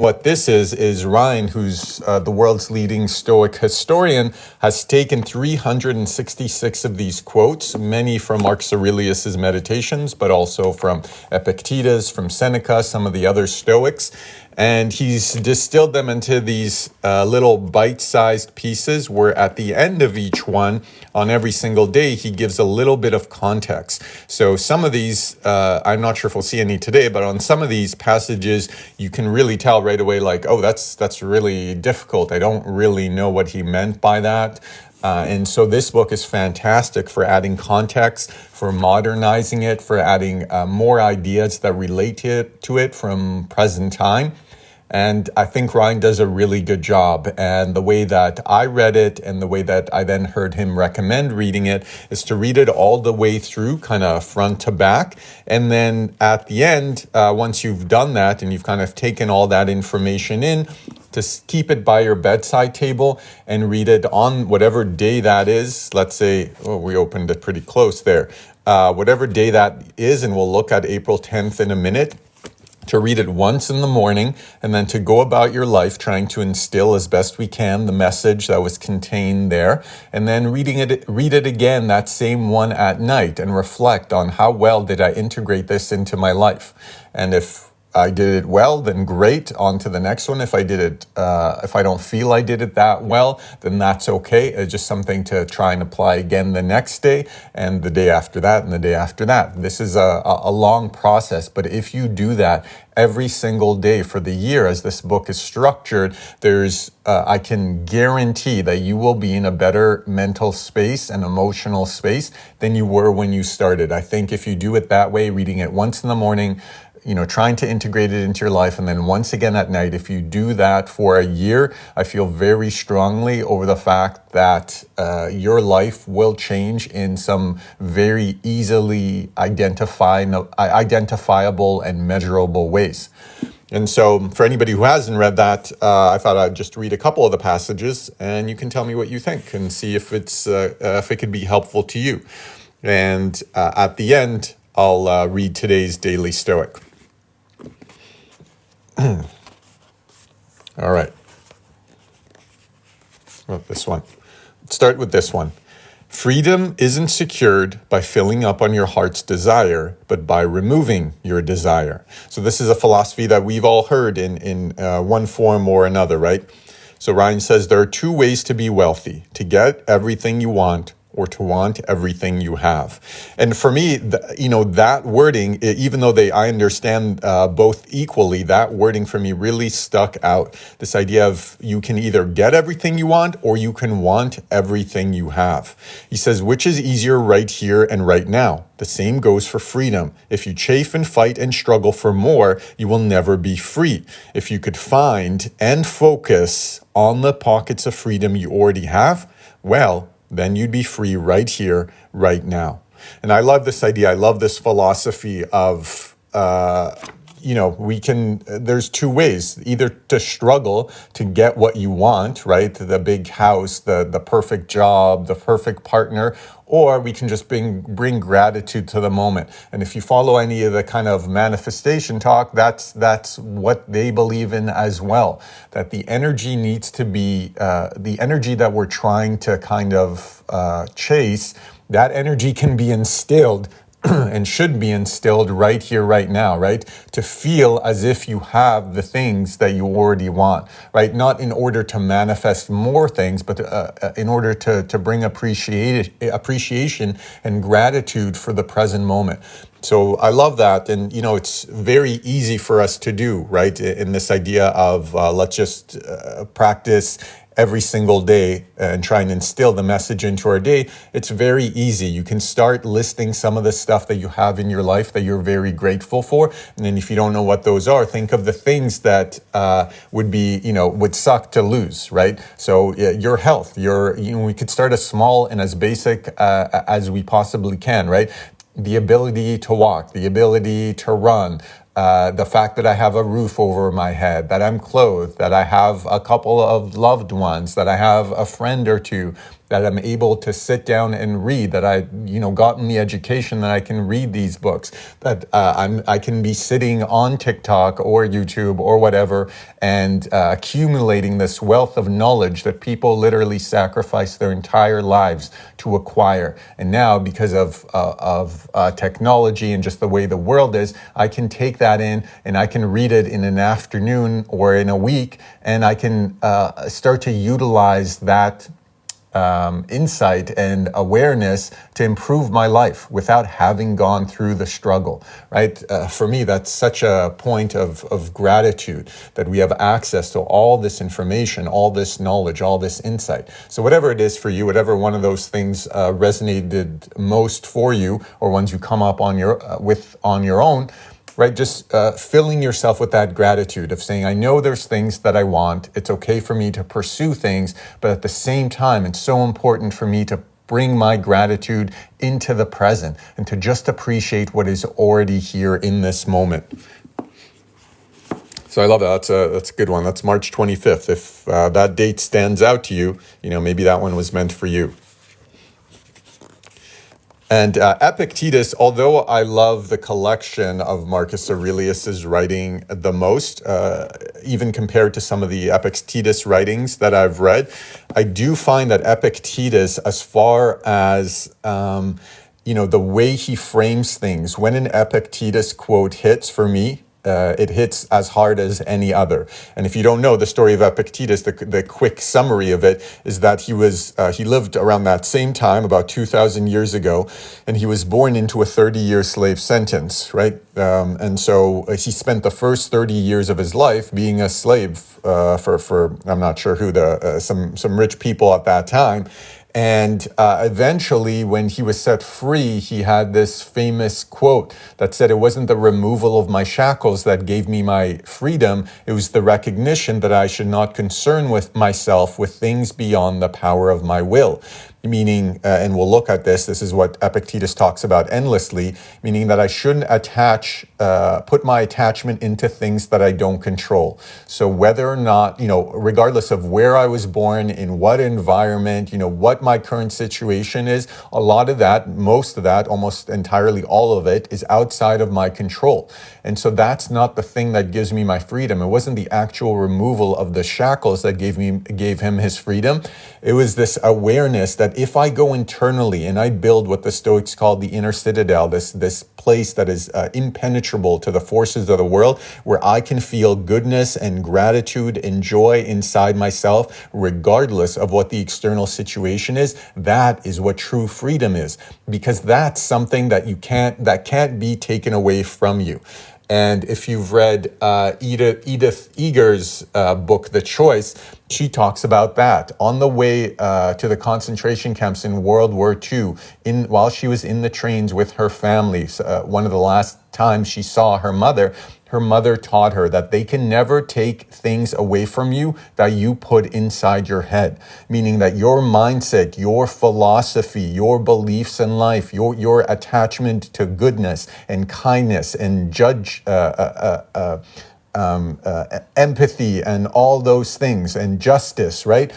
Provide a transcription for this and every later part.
What this is Ryan, who's the world's leading Stoic historian, has taken 366 of these quotes, many from Marcus Aurelius's Meditations, but also from Epictetus, from Seneca, some of the other Stoics. And he's distilled them into these little bite-sized pieces where at the end of each one, on every single day, he gives a little bit of context. So some of these, I'm not sure if we'll see any today, but on some of these passages, you can really tell right away, like, oh, that's really difficult. I don't really know what he meant by that. And so this book is fantastic for adding context, for modernizing it, for adding more ideas that relate to it from present time. And I think Ryan does a really good job. And the way that I read it and the way that I then heard him recommend reading it is to read it all the way through, kind of front to back. And then at the end, once you've done that and you've kind of taken all that information in, to keep it by your bedside table and read it on whatever day that is. Let's say, oh, we opened it pretty close there. Whatever day that is, and we'll look at April 10th in a minute, to read it once in the morning and then to go about your life trying to instill as best we can the message that was contained there, and then read it again, that same one at night, and reflect on how well did I integrate this into my life. And if I did it well, then great, on to the next one. If I did it, if I don't feel I did it that well, then that's okay. It's just something to try and apply again the next day and the day after that and the day after that. This is a long process, but if you do that every single day for the year, as this book is structured, I can guarantee that you will be in a better mental space and emotional space than you were when you started. I think if you do it that way, reading it once in the morning, trying to integrate it into your life, and then once again at night, if you do that for a year, I feel very strongly over the fact that your life will change in some very easily identifiable and measurable ways. And so for anybody who hasn't read that, I thought I'd just read a couple of the passages, and you can tell me what you think and see if it could be helpful to you. And at the end, I'll read today's Daily Stoic. All right. Well, this one. Let's start with this one. Freedom isn't secured by filling up on your heart's desire, but by removing your desire. So this is a philosophy that we've all heard in one form or another, right? So Ryan says there are two ways to be wealthy: to get everything you want, or to want everything you have. And for me, that wording, even though I understand both equally, that wording for me really stuck out. This idea of you can either get everything you want or you can want everything you have. He says, which is easier right here and right now? The same goes for freedom. If you chafe and fight and struggle for more, you will never be free. If you could find and focus on the pockets of freedom you already have, well, then you'd be free right here, right now. And I love this idea. I love this philosophy of, there's two ways: either to struggle to get what you want, right? The big house, the perfect job, the perfect partner, or we can just bring gratitude to the moment. And if you follow any of the kind of manifestation talk, that's what they believe in as well. That the energy needs to be, the energy that we're trying to kind of chase, that energy can be instilled and should be instilled right here, right now, right? To feel as if you have the things that you already want, right? Not in order to manifest more things, but in order to bring appreciation and gratitude for the present moment. So I love that. And, it's very easy for us to do, right? In this idea of let's just practice every single day and try and instill the message into our day. It's very easy. You can start listing some of the stuff that you have in your life that you're very grateful for. And then if you don't know what those are, think of the things that would suck to lose, right? So your health, we could start as small and as basic as we possibly can, right? The ability to walk, the ability to run, the fact that I have a roof over my head, that I'm clothed, that I have a couple of loved ones, that I have a friend or two, that I'm able to sit down and read, that I, gotten the education that I can read these books, that I can be sitting on TikTok or YouTube or whatever and accumulating this wealth of knowledge that people literally sacrifice their entire lives to acquire. And now, because of technology and just the way the world is, I can take that in and I can read it in an afternoon or in a week, and I can start to utilize that insight and awareness to improve my life without having gone through the struggle, right? For me, that's such a point of gratitude that we have access to all this information, all this knowledge, all this insight. So whatever it is for you, whatever one of those things resonated most for you, or ones you come up on your own, right? Just filling yourself with that gratitude of saying, I know there's things that I want. It's okay for me to pursue things, but at the same time, it's so important for me to bring my gratitude into the present and to just appreciate what is already here in this moment. So I love that. That's a good one. That's March 25th. If that date stands out to you, maybe that one was meant for you. And Epictetus, although I love the collection of Marcus Aurelius's writing the most, even compared to some of the Epictetus writings that I've read, I do find that Epictetus, as far as the way he frames things, when an Epictetus quote hits for me, it hits as hard as any other. And if you don't know the story of Epictetus, the quick summary of it is that he lived around that same time, about 2,000 years ago, and he was born into a 30-year slave sentence, right? And so he spent the first 30 years of his life being a slave for I'm not sure who, some rich people at that time. And eventually, when he was set free, he had this famous quote that said, it wasn't the removal of my shackles that gave me my freedom. It was the recognition that I should not concern with myself with things beyond the power of my will. Meaning, and we'll look at this is what Epictetus talks about endlessly, meaning that I shouldn't put my attachment into things that I don't control. So whether or not, regardless of where I was born, in what environment, what my current situation is, a lot of that, most of that, almost entirely all of it is outside of my control. And so that's not the thing that gives me my freedom. It wasn't the actual removal of the shackles that gave him his freedom. It was this awareness that if I go internally and I build what the Stoics called the inner citadel, this place that is impenetrable to the forces of the world, where I can feel goodness and gratitude and joy inside myself, regardless of what the external situation is, that is what true freedom is, because that's something that can't be taken away from you. And if you've read Edith Eger's book, The Choice, she talks about that. On the way to the concentration camps in World War II, while she was in the trains with her family, one of the last times she saw her mother taught her that they can never take things away from you that you put inside your head. Meaning that your mindset, your philosophy, your beliefs in life, your attachment to goodness and kindness and empathy and all those things and justice, right?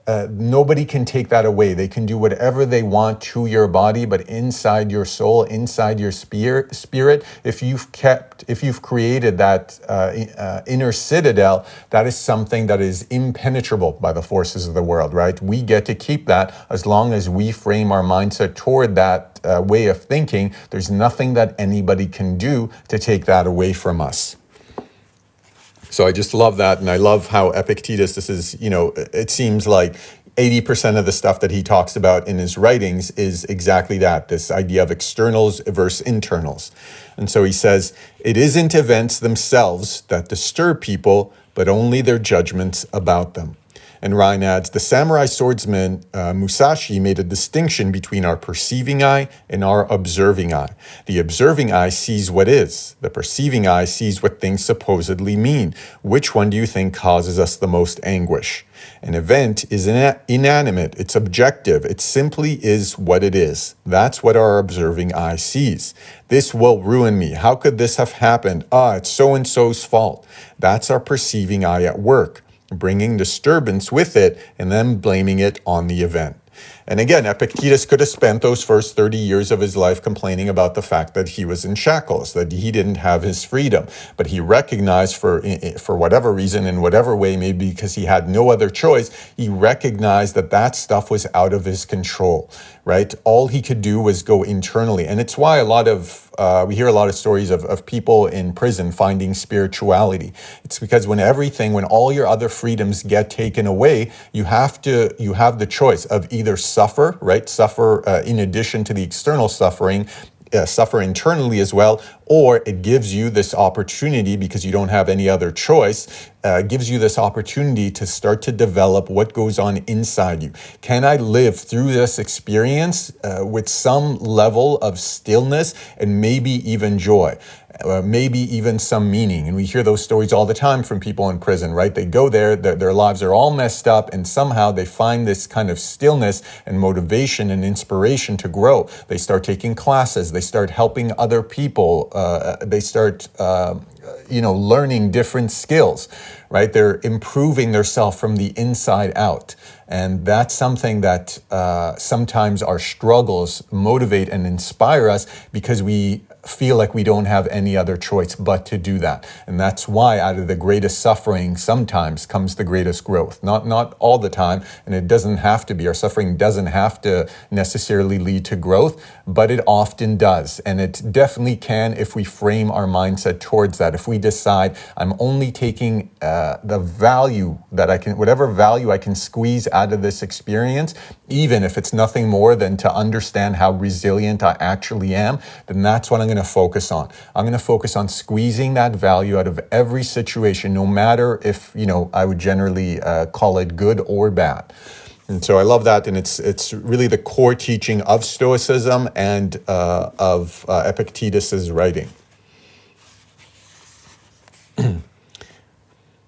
Nobody can take that away. They can do whatever they want to your body, but inside your soul, inside your spirit, if you've created that inner citadel, that is something that is impenetrable by the forces of the world, right? We get to keep that as long as we frame our mindset toward that way of thinking. There's nothing that anybody can do to take that away from us. So I just love that. And I love how Epictetus, this is, it seems like 80% of the stuff that he talks about in his writings is exactly that, this idea of externals versus internals. And so he says, it isn't events themselves that disturb people, but only their judgments about them. And Ryan adds, the samurai swordsman Musashi made a distinction between our perceiving eye and our observing eye. The observing eye sees what is. The perceiving eye sees what things supposedly mean. Which one do you think causes us the most anguish? An event is inanimate. It's objective. It simply is what it is. That's what our observing eye sees. This will ruin me. How could this have happened? It's so-and-so's fault. That's our perceiving eye at work, bringing disturbance with it and then blaming it on the event. And again, Epictetus could have spent those first 30 years of his life complaining about the fact that he was in shackles, that he didn't have his freedom. But he recognized, for whatever reason, in whatever way, maybe because he had no other choice, he recognized that that stuff was out of his control, right? All he could do was go internally. And it's why we hear a lot of stories of people in prison finding spirituality. It's because when all your other freedoms get taken away, you have the choice of either suffer, right? Suffer in addition to the external suffering, suffer internally as well, or it gives you this opportunity, because you don't have any other choice, gives you this opportunity to start to develop what goes on inside you. Can I live through this experience with some level of stillness and maybe even joy? Maybe even some meaning. And we hear those stories all the time from people in prison, right? They go there, their lives are all messed up, and somehow they find this kind of stillness and motivation and inspiration to grow. They start taking classes, they start helping other people, they start learning different skills, right? They're improving themselves from the inside out. And that's something that sometimes our struggles motivate and inspire us, because we feel like we don't have any other choice but to do that. And that's why out of the greatest suffering sometimes comes the greatest growth. Not all the time, and it doesn't have to be. Our suffering doesn't have to necessarily lead to growth, but it often does. And it definitely can if we frame our mindset towards that. If we decide, I'm only taking the value that whatever value I can squeeze out of this experience, even if it's nothing more than to understand how resilient I actually am, then that's what I'm going to focus on. I'm going to focus on squeezing that value out of every situation, no matter if, I would generally call it good or bad. And so I love that, and it's really the core teaching of Stoicism and of Epictetus's writing.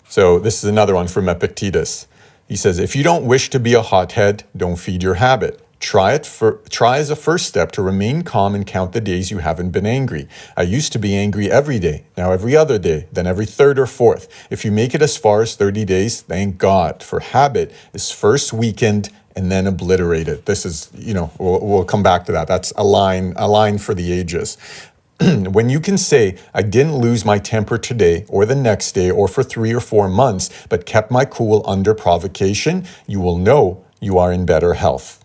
So this is another one from Epictetus. He says, if you don't wish to be a hothead, don't feed your habit. Try as a first step to remain calm and count the days you haven't been angry. I used to be angry every day, now every other day, then every third or fourth. If you make it as far as 30 days, thank God, for habit is first weakened and then obliterated. This is, we'll come back to that. That's a line for the ages. When you can say, I didn't lose my temper today or the next day or for 3 or 4 months, but kept my cool under provocation, you will know you are in better health.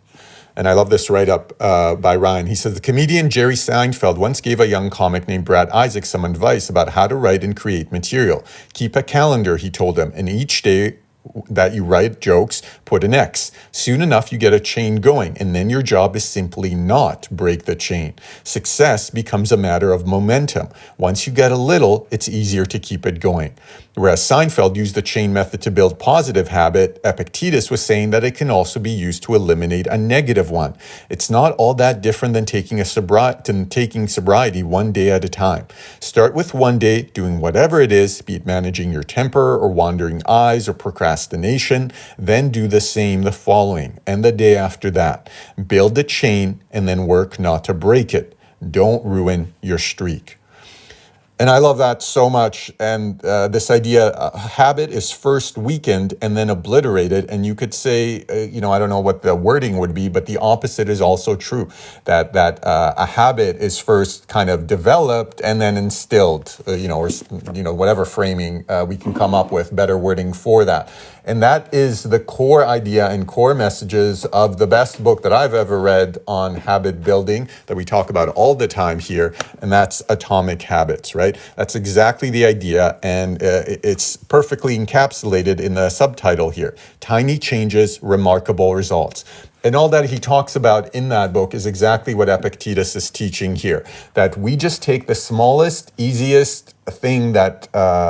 And I love this write-up by Ryan. He says, the comedian Jerry Seinfeld once gave a young comic named Brad Isaac some advice about how to write and create material. Keep a calendar, he told him, and each day that you write jokes, put an X. Soon enough, you get a chain going, and then your job is simply not break the chain. Success becomes a matter of momentum. Once you get a little, it's easier to keep it going. Whereas Seinfeld used the chain method to build positive habit, Epictetus was saying that it can also be used to eliminate a negative one. It's not all that different than taking sobriety one day at a time. Start with one day doing whatever it is, be it managing your temper or wandering eyes or procrastination, then do the same the following and the day after that. Build the chain and then work not to break it. Don't ruin your streak. And I love that so much. And this idea, habit is first weakened and then obliterated. And you could say, I don't know what the wording would be, but the opposite is also true. That a habit is first kind of developed and then instilled, or whatever framing we can come up with, better wording for that. And that is the core idea and core messages of the best book that I've ever read on habit building that we talk about all the time here, and that's Atomic Habits, right? That's exactly the idea, and it's perfectly encapsulated in the subtitle here. Tiny changes, remarkable results. And all that he talks about in that book is exactly what Epictetus is teaching here, that we just take the smallest, easiest thing that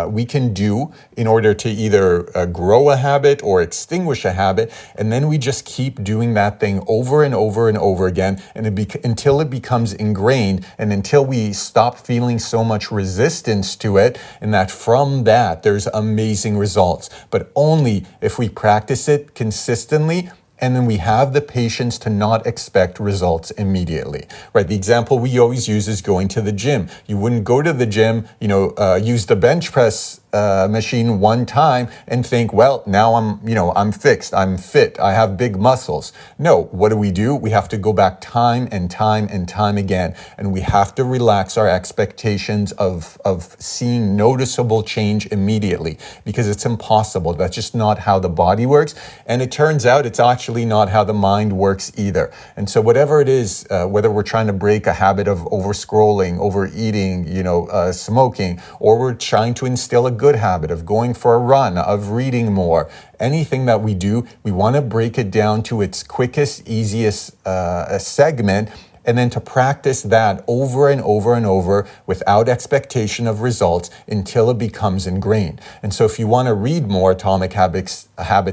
we can do in order to either grow a habit or extinguish a habit, and then we just keep doing that thing over and over and over again until it becomes ingrained and until we stop feeling so much resistance to it, and that from that there's amazing results. But only if we practice it consistently, and then we have the patience to not expect results immediately, right? The example we always use is going to the gym. You wouldn't go to the gym, use the bench press machine one time and think, well, now I'm fixed, I'm fit, I have big muscles. No, what do? We have to go back time and time and time again, and we have to relax our expectations of seeing noticeable change immediately, because it's impossible. That's just not how the body works, and it turns out it's actually not how the mind works either. And so whatever it is, whether we're trying to break a habit of over-scrolling, overeating, smoking, or we're trying to instill a good habit of going for a run, of reading more, anything that we do, we want to break it down to its quickest, easiest segment, and then to practice that over and over and over without expectation of results until it becomes ingrained. And so if you want to read more, Atomic Habits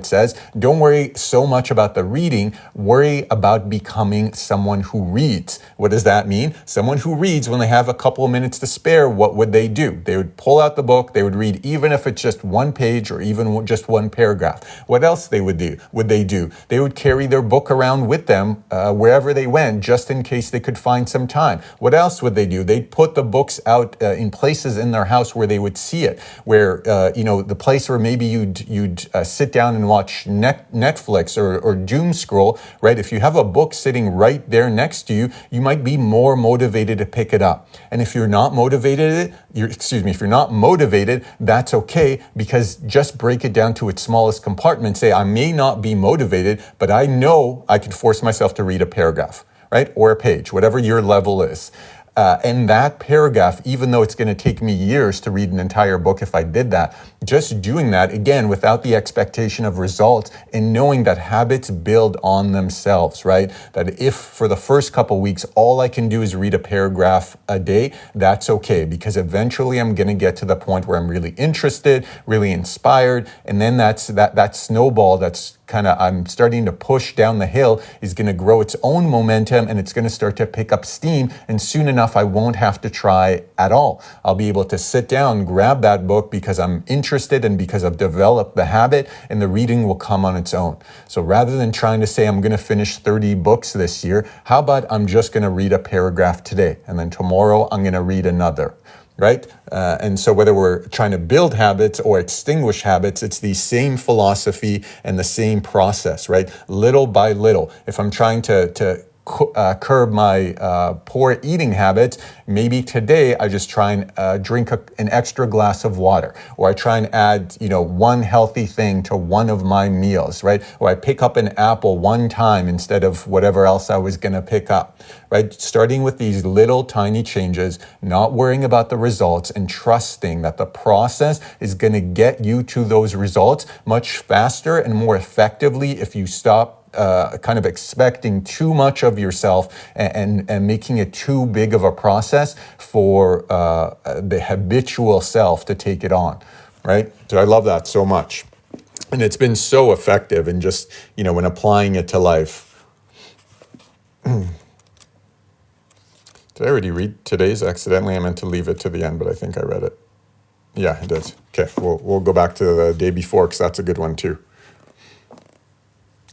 says, don't worry so much about the reading, worry about becoming someone who reads. What does that mean? Someone who reads, when they have a couple of minutes to spare, what would they do? They would pull out the book, they would read, even if it's just one page or even just one paragraph. What else they would do? They would carry their book around with them wherever they went, just in case they could find some time. What else would they do? They'd put the books out in places in their house where they would see it, where the place where maybe you'd sit down and watch Netflix or doom scroll, right? If you have a book sitting right there next to you, you might be more motivated to pick it up. And if you're not motivated, that's okay, because just break it down to its smallest compartment. Say, I may not be motivated, but I know I could force myself to read a paragraph, right? Or a page, whatever your level is. And that paragraph, even though it's going to take me years to read an entire book if I did that, just doing that, again, without the expectation of results, and knowing that habits build on themselves, right? That if for the first couple weeks, all I can do is read a paragraph a day, that's okay, because eventually I'm going to get to the point where I'm really interested, really inspired, and then that snowball that's I'm starting to push down the hill is going to grow its own momentum, and it's going to start to pick up steam, and soon enough I won't have to try at all. I'll be able to sit down, grab that book because I'm interested and because I've developed the habit, and the reading will come on its own. So rather than trying to say I'm going to finish 30 books this year, how about I'm just going to read a paragraph today, and then tomorrow I'm going to read another. Right? And so whether we're trying to build habits or extinguish habits, it's the same philosophy and the same process, right? Little by little. If I'm trying to curb my poor eating habits, maybe today I just try and drink an extra glass of water, or I try and add, one healthy thing to one of my meals, right? Or I pick up an apple one time instead of whatever else I was going to pick up, right? Starting with these little tiny changes, not worrying about the results, and trusting that the process is going to get you to those results much faster and more effectively if you stop expecting too much of yourself and making it too big of a process for the habitual self to take it on, right? So I love that so much. And it's been so effective in just, when applying it to life. Did I already read today's accidentally? I meant to leave it to the end, but I think I read it. Yeah, I did. Okay, we'll go back to the day before, because that's a good one too.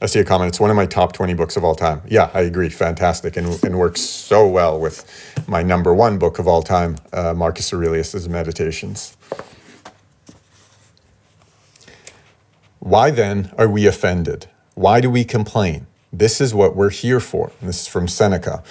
I see a comment. It's one of my top 20 books of all time. Yeah, I agree. Fantastic. And works so well with my number one book of all time, Marcus Aurelius' Meditations. Why then are we offended? Why do we complain? This is what we're here for. And this is from Seneca.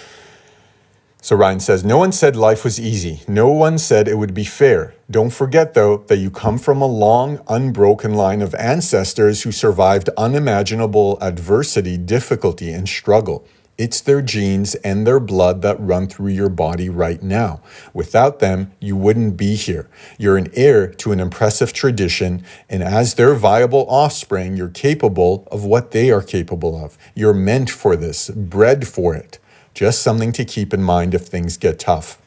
So Ryan says, no one said life was easy. No one said it would be fair. Don't forget, though, that you come from a long, unbroken line of ancestors who survived unimaginable adversity, difficulty, and struggle. It's their genes and their blood that run through your body right now. Without them, you wouldn't be here. You're an heir to an impressive tradition, and as their viable offspring, you're capable of what they are capable of. You're meant for this, bred for it. Just something to keep in mind if things get tough.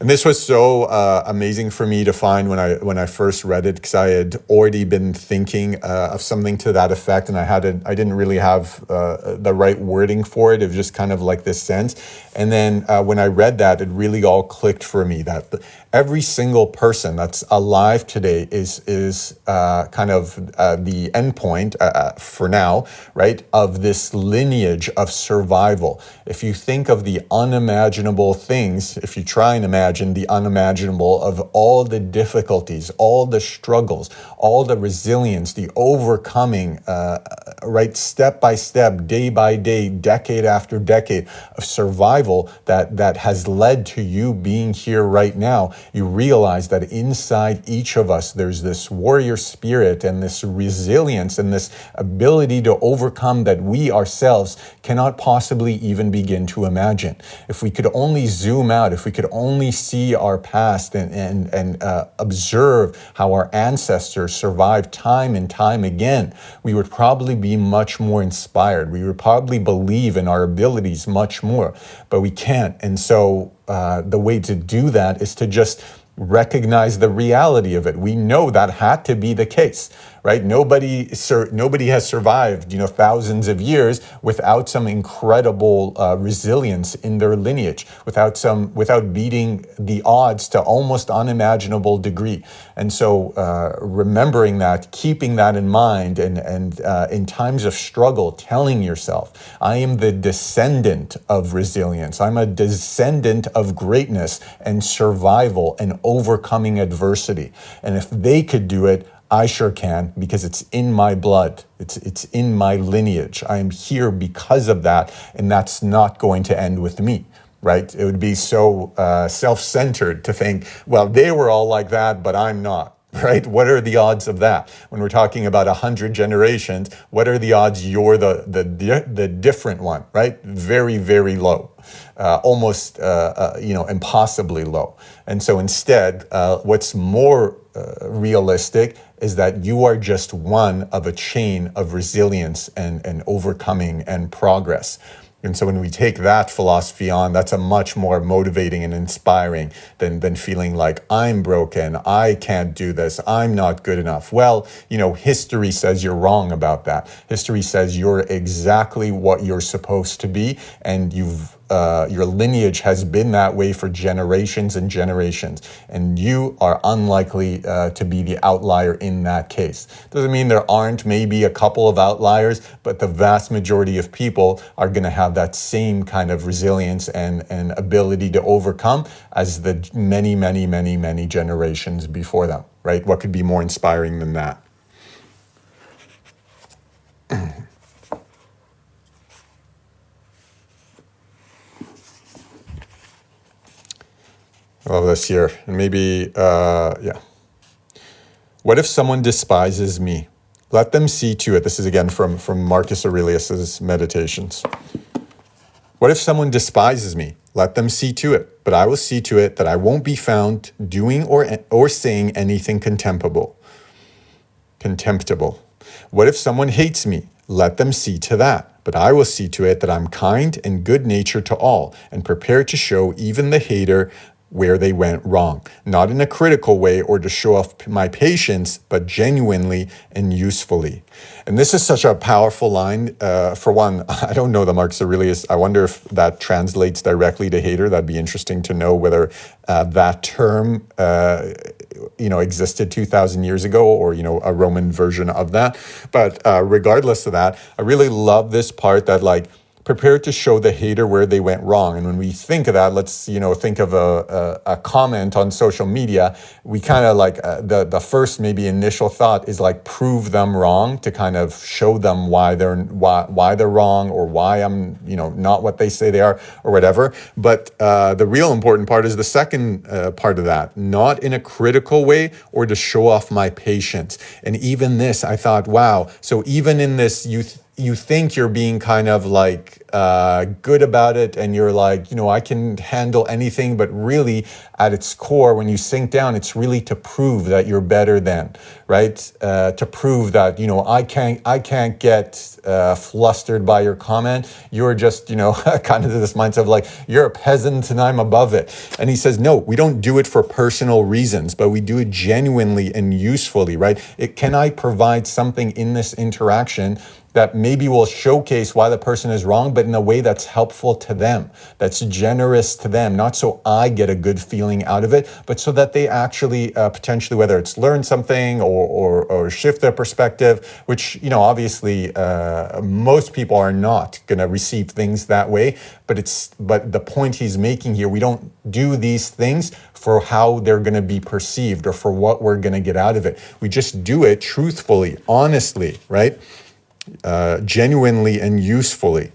And this was so amazing for me to find when I first read it, because I had already been thinking of something to that effect, and I didn't really have the right wording for it. It was just kind of like this sense. And then when I read that, it really all clicked for me, that Every single person that's alive today is kind of the endpoint for now, right, of this lineage of survival. If you think of the unimaginable things, if you try and imagine the unimaginable of all the difficulties, all the struggles, all the resilience, the overcoming, right, step by step, day by day, decade after decade of survival that has led to you being here right now, you realize that inside each of us, there's this warrior spirit and this resilience and this ability to overcome that we ourselves cannot possibly even begin to imagine. If we could only zoom out, if we could only see our past and observe how our ancestors survived time and time again, we would probably be much more inspired. We would probably believe in our abilities much more, but we can't. And so the way to do that is to just recognize the reality of it. We know that had to be the case, right? Nobody has survived, thousands of years without some incredible resilience in their lineage, without beating the odds to almost unimaginable degree. And so remembering that, keeping that in mind, and in times of struggle, telling yourself, I am the descendant of resilience. I'm a descendant of greatness and survival and overcoming adversity. And if they could do it, I sure can, because it's in my blood. It's in my lineage. I am here because of that, and that's not going to end with me, right? It would be so self-centered to think, well, they were all like that, but I'm not, right? What are the odds of that? When we're talking about 100 generations, what are the odds you're the different one, right? Very, very low. Almost impossibly low. And so instead, what's more realistic is that you are just one of a chain of resilience and overcoming and progress. And so when we take that philosophy on, that's a much more motivating and inspiring than feeling like I'm broken, I can't do this, I'm not good enough. Well, history says you're wrong about that. History says you're exactly what you're supposed to be, and your lineage has been that way for generations and generations, and you are unlikely to be the outlier in that case. Doesn't mean there aren't maybe a couple of outliers, but the vast majority of people are going to have that same kind of resilience and ability to overcome as the many, many, many, many generations before them, right? What could be more inspiring than that? I love this here. And maybe, What if someone despises me? Let them see to it. This is again from Marcus Aurelius's Meditations. What if someone despises me? Let them see to it. But I will see to it that I won't be found doing or saying anything contemptible. What if someone hates me? Let them see to that. But I will see to it that I'm kind and good-natured to all, and prepared to show even the hater where they went wrong, not in a critical way or to show off my patience, but genuinely and usefully. And this is such a powerful line. For one, I don't know the Marcus Aurelius. I wonder if that translates directly to hater. That'd be interesting to know whether that term existed 2,000 years ago, or a Roman version of that. But regardless of that, I really love this part that prepared to show the hater where they went wrong. And when we think of that, let's think of a comment on social media. We kind of the first maybe initial thought is prove them wrong, to kind of show them why they're wrong, or why I'm not what they say they are, or whatever. But the real important part is the second part of that, not in a critical way or to show off my patience. And even this, I thought, wow. So even in this, you think you're being kind of good about it, and you're I can handle anything, but really at its core, when you sink down, it's really to prove that you're better than, right? To prove that, I can't get flustered by your comment. You're just, kind of this mindset of you're a peasant and I'm above it. And he says, no, we don't do it for personal reasons, but we do it genuinely and usefully, right? Can I provide something in this interaction that maybe will showcase why the person is wrong, but but in a way that's helpful to them, that's generous to them, not so I get a good feeling out of it, but so that they actually potentially, whether it's learn something or shift their perspective, which, obviously most people are not going to receive things that way. But the point he's making here, we don't do these things for how they're going to be perceived or for what we're going to get out of it. We just do it truthfully, honestly, right? Genuinely and usefully.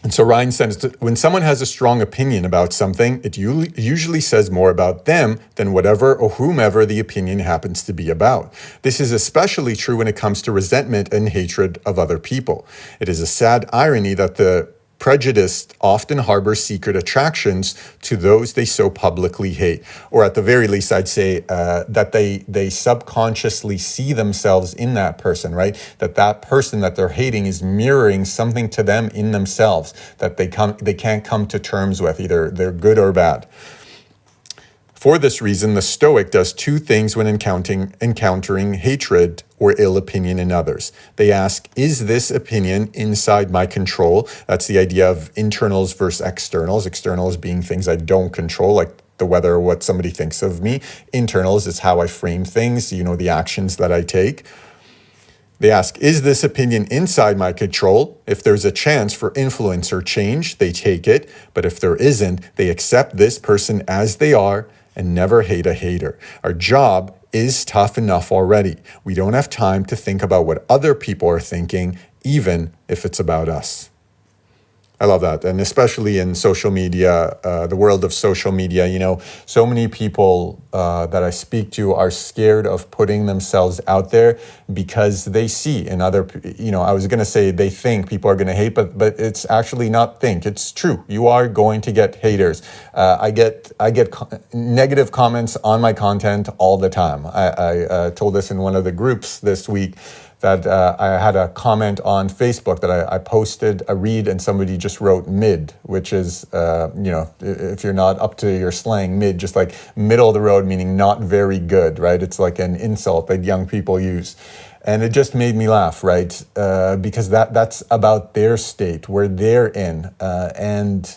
And so Ryan says, when someone has a strong opinion about something, it usually says more about them than whatever or whomever the opinion happens to be about. This is especially true when it comes to resentment and hatred of other people. It is a sad irony that the prejudiced often harbor secret attractions to those they so publicly hate. Or at the very least, I'd say that they subconsciously see themselves in that person, right? That person that they're hating is mirroring something to them in themselves that they can't come to terms with, either they're good or bad. For this reason, the Stoic does two things when encountering hatred or ill opinion in others. They ask, is this opinion inside my control? That's the idea of internals versus externals. Externals being things I don't control, like the weather or what somebody thinks of me. Internals is how I frame things, the actions that I take. They ask, is this opinion inside my control? If there's a chance for influence or change, they take it. But if there isn't, they accept this person as they are and never hate a hater. Our job is tough enough already. We don't have time to think about what other people are thinking, even if it's about us. I love that. And especially in social media, the world of social media, so many people that I speak to are scared of putting themselves out there because they see in other, I was going to say they think people are going to hate, but it's actually not think. It's true. You are going to get haters. I get negative comments on my content all the time. I told this in one of the groups this week, that I had a comment on Facebook that I posted a read and somebody just wrote mid, which is, if you're not up to your slang, mid, just like middle of the road, meaning not very good, right? It's like an insult that young people use. And it just made me laugh, right? Because that's about their state, where they're in. And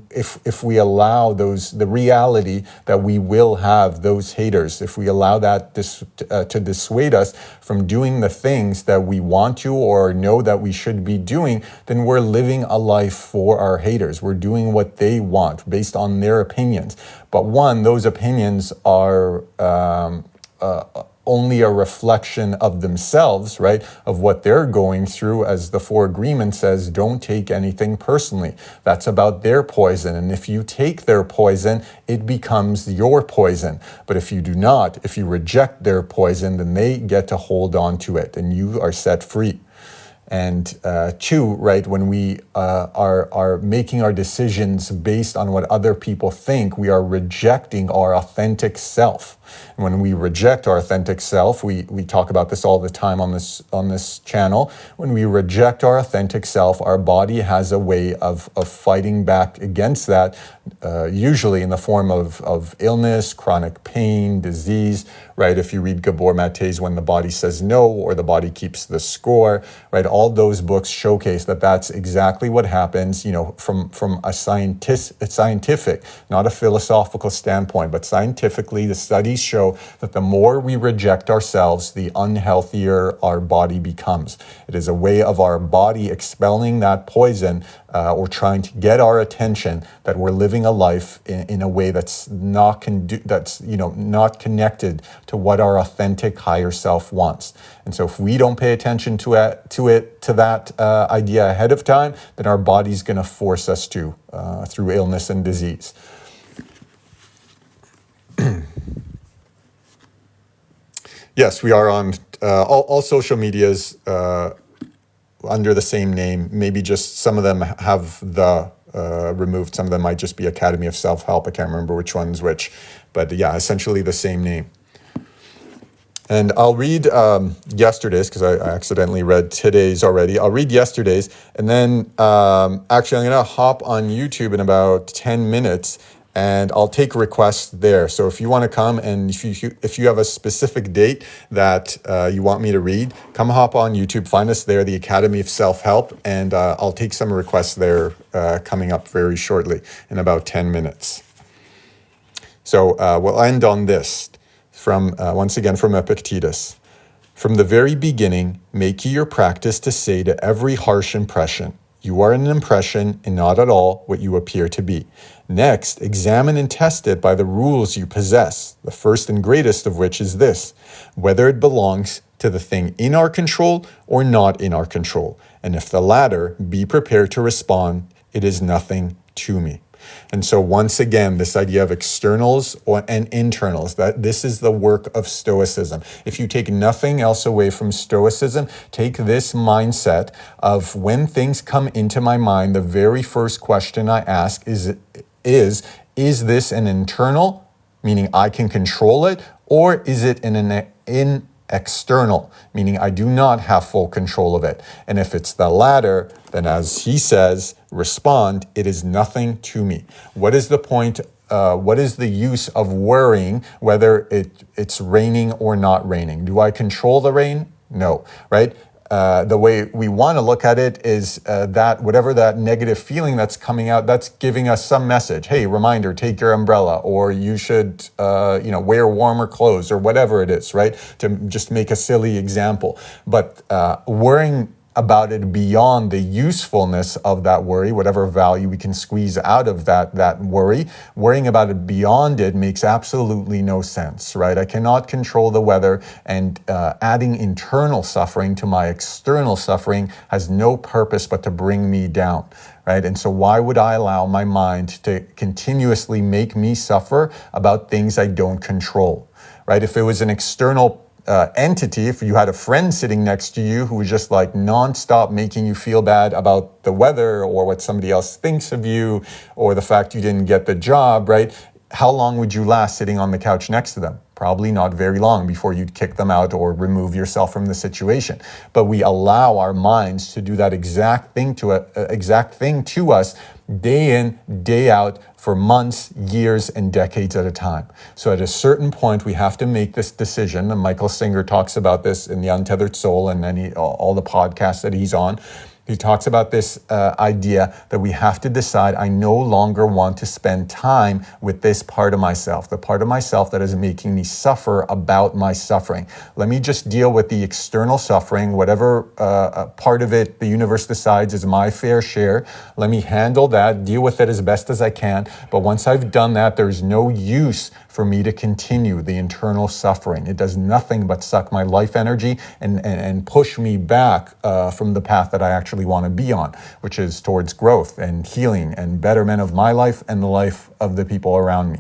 if we allow the reality that we will have those haters, if we allow that to dissuade us from doing the things that we want to or know that we should be doing, then we're living a life for our haters. We're doing what they want based on their opinions. But one, those opinions are only a reflection of themselves, right? Of what they're going through. As the Four Agreement says, don't take anything personally. That's about their poison. And if you take their poison, it becomes your poison. But if you do not, if you reject their poison, then they get to hold on to it and you are set free. And two, right, when we are making our decisions based on what other people think, we are rejecting our authentic self. And when we reject our authentic self, we talk about this all the time on this channel. When we reject our authentic self, our body has a way of fighting back against that, usually in the form of illness, chronic pain, disease, right? If you read Gabor Mate's When the Body Says No or The Body Keeps the Score, right? All those books showcase that that's exactly what happens, from a scientific, not a philosophical standpoint, but scientifically, the studies show that the more we reject ourselves, the unhealthier our body becomes. It is a way of our body expelling that poison or trying to get our attention that we're living a life in a way that's not not connected to what our authentic higher self wants. And so if we don't pay attention to that idea ahead of time, then our body's going to force us to through illness and disease. Yes, we are on all social medias under the same name. Maybe just some of them have the removed. Some of them might just be Academy of Self-Help. I can't remember which one's which. But yeah, essentially the same name. And I'll read yesterday's, because I accidentally read today's already. I'll read yesterday's, and then actually I'm going to hop on YouTube in about 10 minutes and I'll take requests there. So if you want to come, and if you have a specific date that you want me to read, come hop on YouTube, find us there, the Academy of Self-Help, and I'll take some requests there coming up very shortly in about 10 minutes. So we'll end on this from once again from Epictetus. From the very beginning, make ye your practice to say to every harsh impression, you are an impression and not at all what you appear to be. Next, examine and test it by the rules you possess, the first and greatest of which is this, whether it belongs to the thing in our control or not in our control. And if the latter, be prepared to respond, it is nothing to me. And so once again, this idea of externals and internals, that this is the work of Stoicism. If you take nothing else away from Stoicism, take this mindset of when things come into my mind, the very first question I ask is this an internal, meaning I can control it, or is it an external, meaning I do not have full control of it? And if it's the latter, then as he says, respond, it is nothing to me. What is the point? What is the use of worrying whether it's raining or not raining? Do I control the rain? No, right? The way we want to look at it is that whatever that negative feeling that's coming out, that's giving us some message. Hey, reminder, take your umbrella, or you should, wear warmer clothes, or whatever it is, right? To just make a silly example. But worrying about it beyond the usefulness of that worry, whatever value we can squeeze out of that worrying about it beyond it makes absolutely no sense, right? I cannot control the weather, and adding internal suffering to my external suffering has no purpose but to bring me down, right? And so why would I allow my mind to continuously make me suffer about things I don't control, right? If it was an external entity, if you had a friend sitting next to you who was just like nonstop making you feel bad about the weather or what somebody else thinks of you or the fact you didn't get the job, right? How long would you last sitting on the couch next to them? Probably not very long before you'd kick them out or remove yourself from the situation. But we allow our minds to do that exact thing to us day in, day out for months, years, and decades at a time. So at a certain point, we have to make this decision. And Michael Singer talks about this in The Untethered Soul and all the podcasts that he's on. He talks about this idea that we have to decide, I no longer want to spend time with this part of myself, the part of myself that is making me suffer about my suffering. Let me just deal with the external suffering, whatever part of it the universe decides is my fair share. Let me handle that, deal with it as best as I can. But once I've done that, there's no use for me to continue the internal suffering. It does nothing but suck my life energy and push me back from the path that I actually want to be on, which is towards growth and healing and betterment of my life and the life of the people around me.